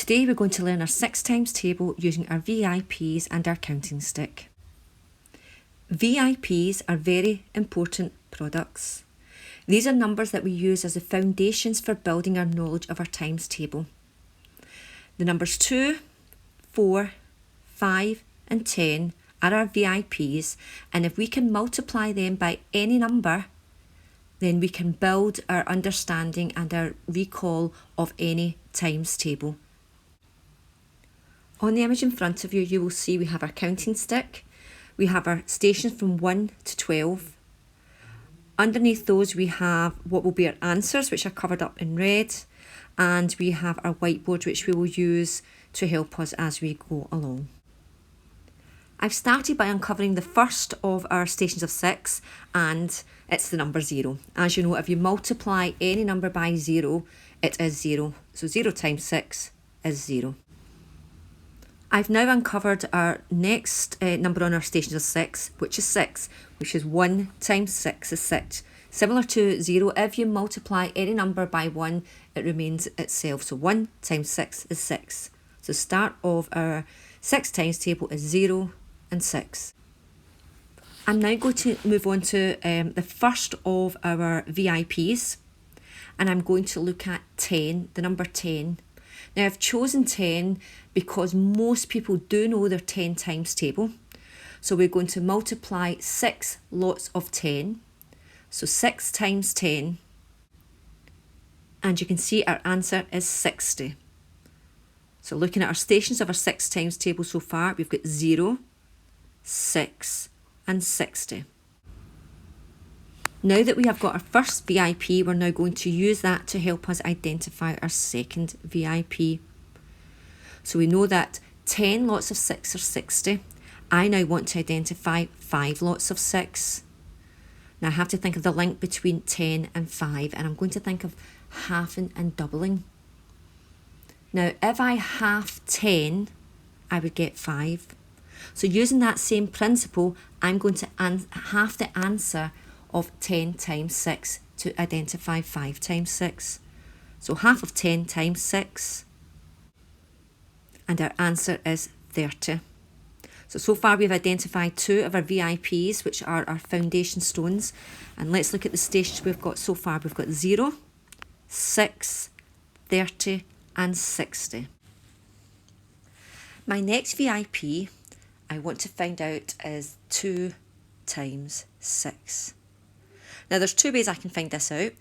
Today we're going to learn our 6 times table using our VIPs and our counting stick. VIPs are very important products. These are numbers that we use as the foundations for building our knowledge of our times table. The numbers 2, 4, 5 and 10 are our VIPs, and if we can multiply them by any number, then we can build our understanding and our recall of any times table. On the image in front of you, you will see we have our counting stick. We have our stations from 1 to 12. Underneath those we have what will be our answers, which are covered up in red, and we have our whiteboard, which we will use to help us as we go along. I've started by uncovering the first of our stations of 6, and it's the number 0. As you know, if you multiply any number by 0, it is 0. So 0 times 6 is 0. I've now uncovered our next number on our stations of 6, which is 6, which is 1 times 6 is 6. Similar to 0, if you multiply any number by 1, it remains itself. So 1 times 6 is 6. So start of our 6 times table is 0 and 6. I'm now going to move on to the first of our VIPs, and I'm going to look at 10, the number 10. Now I've chosen 10 because most people do know their 10 times table. So we're going to multiply 6 lots of 10. So 6 times 10. And you can see our answer is 60. So looking at our stations of our 6 times table so far, we've got 0, 6 and 60. Now that we have got our first VIP, we're now going to use that to help us identify our second VIP. So we know that 10 lots of 6 are 60. I now want to identify 5 lots of 6. Now I have to think of the link between 10 and 5, and I'm going to think of halving and doubling. Now if I half 10, I would get 5. So using that same principle, I'm going to half the answer of 10 times 6 to identify 5 times 6. So half of 10 times 6, and our answer is 30. So far we've identified 2 of our VIPs, which are our foundation stones. And let's look at the stations we've got so far. We've got 0, 6, 30 and 60. My next VIP I want to find out is 2 times 6. Now there's 2 ways I can find this out.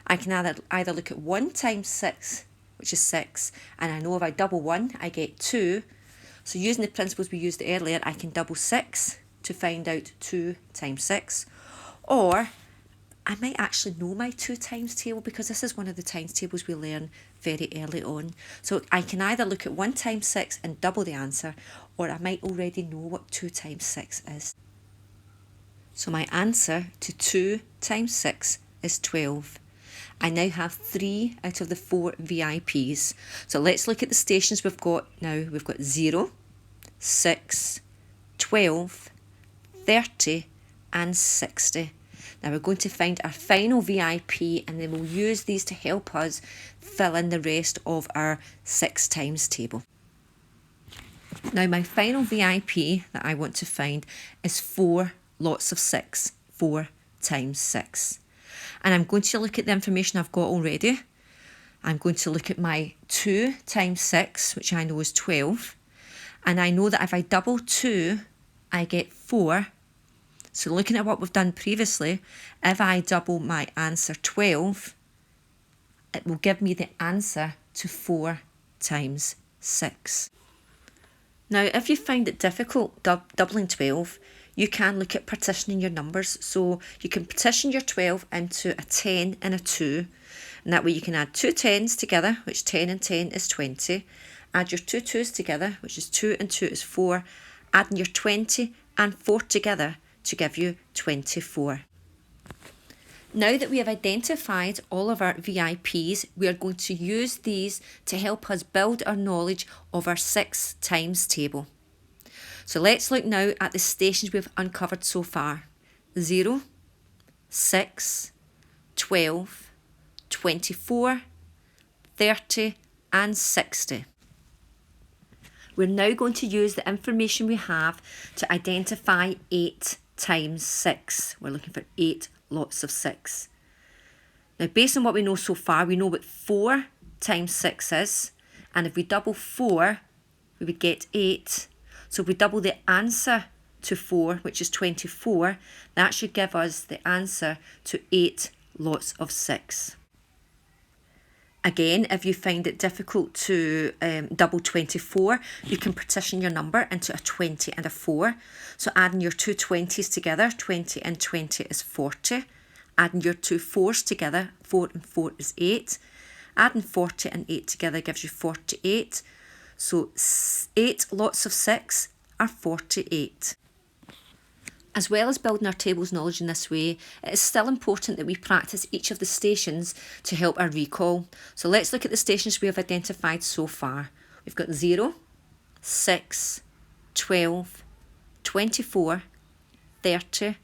I can either look at 1 times 6, which is 6, and I know if I double 1, I get 2. So using the principles we used earlier, I can double 6 to find out 2 times 6. Or I might actually know my 2 times table, because this is one of the times tables we learn very early on. So I can either look at 1 times 6 and double the answer, or I might already know what 2 times 6 is. So my answer to 2 times 6 is 12. I now have 3 out of the 4 VIPs. So let's look at the stations we've got now. We've got 0, 6, 12, 30 and 60. Now we're going to find our final VIP, and then we'll use these to help us fill in the rest of our 6 times table. Now my final VIP that I want to find is 4 lots of 6, 4 times 6. And I'm going to look at the information I've got already. I'm going to look at my 2 times 6, which I know is 12. And I know that if I double 2, I get 4. So looking at what we've done previously, if I double my answer 12, it will give me the answer to 4 times 6. Now, if you find it difficult doubling 12, you can look at partitioning your numbers. So you can partition your 12 into a 10 and a 2. And that way you can add 2 10s together, which 10 and 10 is 20. Add your 2 2s together, which is 2 and 2 is 4. Adding your 20 and 4 together to give you 24. Now that we have identified all of our VIPs, we are going to use these to help us build our knowledge of our 6 times table. So let's look now at the stations we've uncovered so far. 0, 6, 12, 24, 30 and 60. We're now going to use the information we have to identify 8 times 6. We're looking for 8 lots of 6. Now, based on what we know so far, we know what 4 times 6 is. And if we double 4, we would get 8. So if we double the answer to 4, which is 24, that should give us the answer to 8 lots of 6. Again, if you find it difficult to double 24, you can partition your number into a 20 and a 4. So adding your two 20s together, 20 and 20 is 40. Adding your two 4s together, 4 and 4 is 8. Adding 40 and 8 together gives you 48. So 8 lots of 6 are 48. As well as building our tables knowledge in this way, it is still important that we practice each of the stations to help our recall. So let's look at the stations we have identified so far. We've got 0, 6, 12, 24, 30,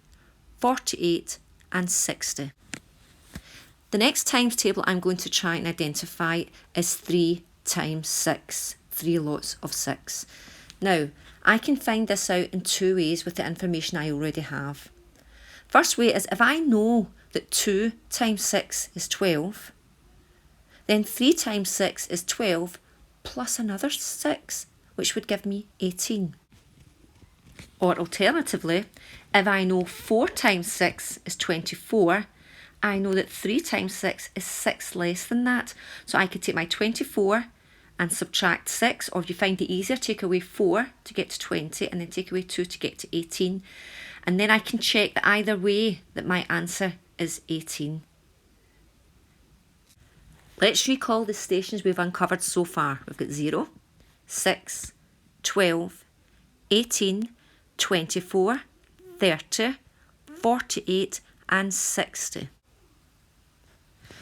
48 and 60. The next times table I'm going to try and identify is 3 times 6, 3 lots of 6. Now, I can find this out in 2 ways with the information I already have. First way is if I know that 2 times 6 is 12, then 3 times 6 is 12 plus another 6, which would give me 18. Or alternatively, if I know 4 times 6 is 24, I know that 3 times 6 is 6 less than that. So I could take my 24 and subtract 6, or if you find it easier, take away 4 to get to 20 and then take away 2 to get to 18. And then I can check that either way that my answer is 18. Let's recall the stations we've uncovered so far. We've got 0, 6, 12, 18, 24, 30, 48 and 60.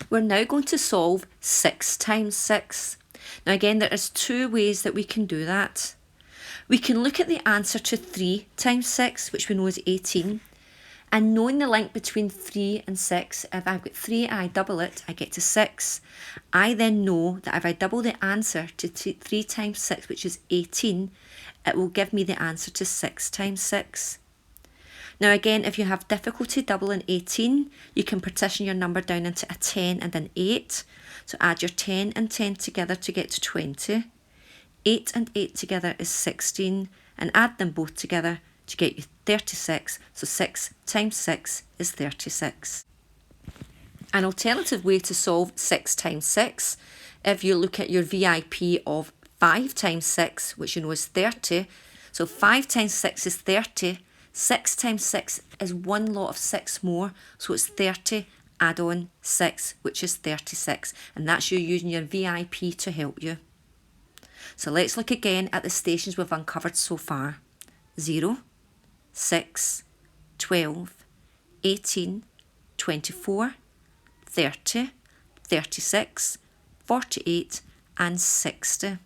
We're now going to solve 6 times 6. Now again, there is 2 ways that we can do that. We can look at the answer to 3 times 6, which we know is 18, and knowing the link between 3 and 6, if I've got 3 and I double it, I get to 6. I then know that if I double the answer to 3 times 6, which is 18, it will give me the answer to 6 times 6. Now again, if you have difficulty doubling 18, you can partition your number down into a 10 and an 8. So add your 10 and 10 together to get to 20. 8 and 8 together is 16, and add them both together to get you 36. So 6 times 6 is 36. An alternative way to solve 6 times 6, if you look at your VIP of 5 times 6, which you know is 30. So 5 times 6 is 30. 6 times 6 is 1 lot of 6 more, so it's 30, add on 6, which is 36, and that's you using your VIP to help you. So let's look again at the stations we've uncovered so far. 0, 6, 12, 18, 24, 30, 36, 48 and 60.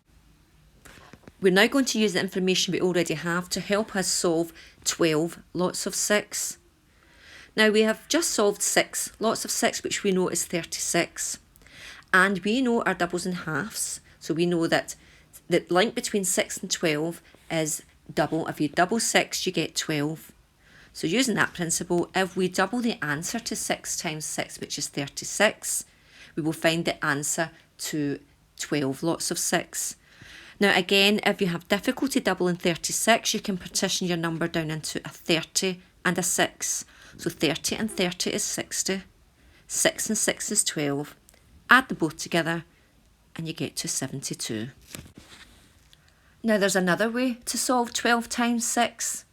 We're now going to use the information we already have to help us solve 12 lots of 6. Now we have just solved 6 lots of 6, which we know is 36. And we know our doubles and halves. So we know that the link between 6 and 12 is double. If you double 6, you get 12. So using that principle, if we double the answer to 6 times 6, which is 36, we will find the answer to 12 lots of 6. Now again, if you have difficulty doubling 36, you can partition your number down into a 30 and a 6. So 30 and 30 is 60. 6 and 6 is 12. Add them both together and you get to 72. Now there's another way to solve 12 times 6.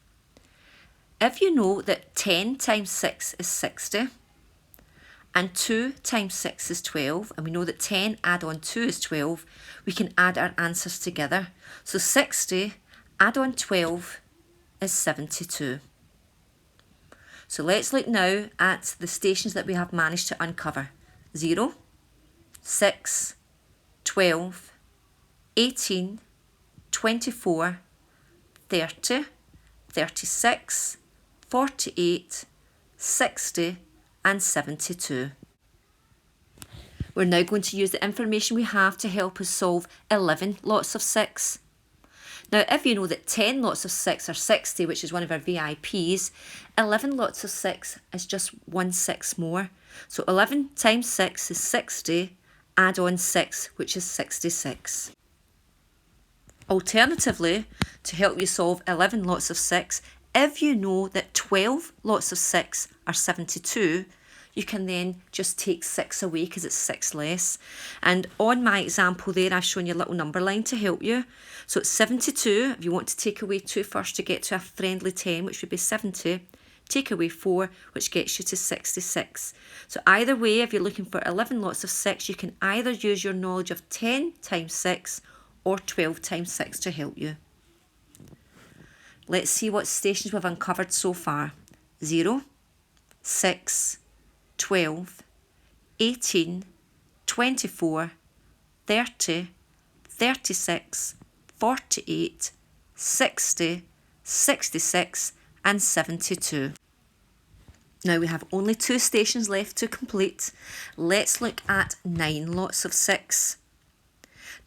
If you know that 10 times 6 is 60, and 2 times 6 is 12, and we know that 10 add on 2 is 12, we can add our answers together. So 60 add on 12 is 72. So let's look now at the stations that we have managed to uncover. 0, 6, 12, 18, 24, 30, 36, 48, 60 and 72. We're now going to use the information we have to help us solve 11 lots of 6. Now, if you know that 10 lots of 6 are 60, which is one of our VIPs, 11 lots of 6 is just 1 6 more. So 11 times 6 is 60, add on 6, which is 66. Alternatively, to help you solve 11 lots of 6, if you know that 12 lots of 6 are 72, you can then just take 6 away because it's 6 less. And on my example there, I've shown you a little number line to help you. So it's 72. If you want to take away 2 first to get to a friendly 10, which would be 70, take away 4, which gets you to 66. So either way, if you're looking for 11 lots of 6, you can either use your knowledge of 10 times 6 or 12 times 6 to help you. Let's see what stations we've uncovered so far. 0, 6, 12, 18, 24, 30, 36, 48, 60, 66 and 72. Now we have only 2 stations left to complete. Let's look at 9 lots of 6.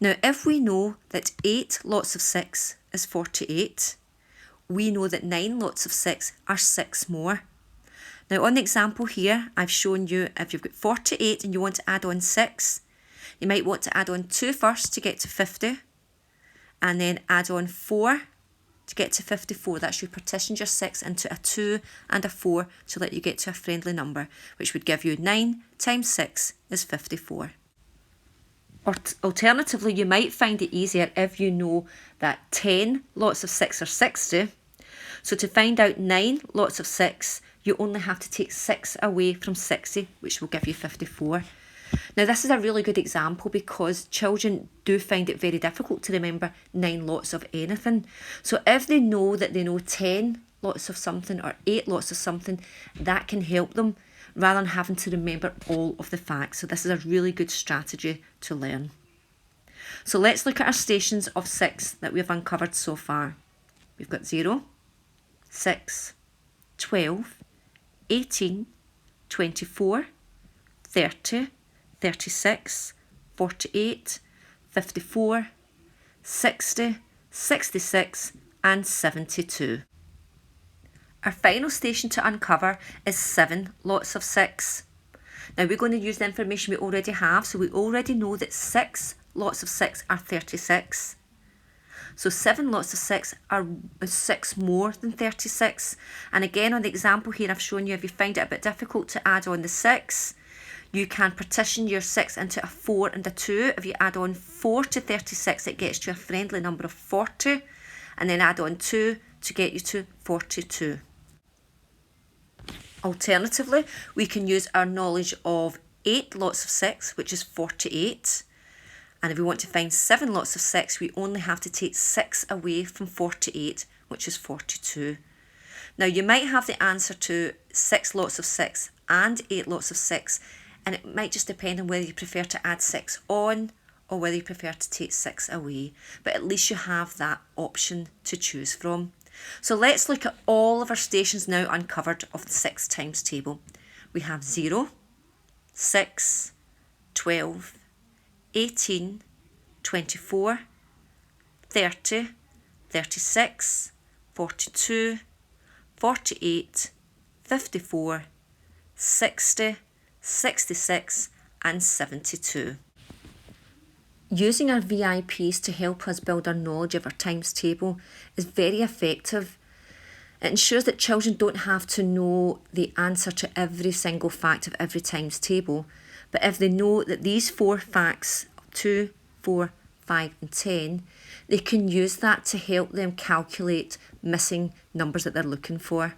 Now if we know that 8 lots of 6 is 48, we know that 9 lots of 6 are 6 more. Now on the example here, I've shown you if you've got 48 and you want to add on 6, you might want to add on 2 first to get to 50, and then add on 4 to get to 54. That's you partitioned your 6 into a 2 and a 4 to let you get to a friendly number, which would give you 9 times 6 is 54. Or alternatively, you might find it easier if you know that 10 lots of 6 are 60. So to find out 9 lots of 6, you only have to take 6 away from 60, which will give you 54. Now this is a really good example because children do find it very difficult to remember 9 lots of anything. So if they know that they know 10 lots of something or 8 lots of something, that can help them rather than having to remember all of the facts. So this is a really good strategy to learn. So let's look at our stations of 6 that we've uncovered so far. We've got 0, 6, 12, 18, 24, 30, 36, 48, 54, 60, 66 and 72. Our final station to uncover is 7 lots of 6. Now we're going to use the information we already have, so we already know that 6 lots of 6 are 36. So 7 lots of 6 are 6 more than 36. And again, on the example here, I've shown you if you find it a bit difficult to add on the 6, you can partition your 6 into a 4 and a 2. If you add on 4 to 36, it gets you a friendly number of 40. And then add on 2 to get you to 42. Alternatively, we can use our knowledge of 8 lots of 6, which is 48. And if we want to find 7 lots of 6, we only have to take 6 away from 48, which is 42. Now you might have the answer to 6 lots of 6 and 8 lots of 6, and it might just depend on whether you prefer to add 6 on or whether you prefer to take 6 away. But at least you have that option to choose from. So let's look at all of our stations now uncovered of the 6 times table. We have 0, 6, 12, 18, 24, 30, 36, 42, 48, 54, 60, 66 and 72. Using our VIPs to help us build our knowledge of our times table is very effective. It ensures that children don't have to know the answer to every single fact of every times table, but if they know that these 4 facts, 2, 4, 5 and 10, they can use that to help them calculate missing numbers that they're looking for.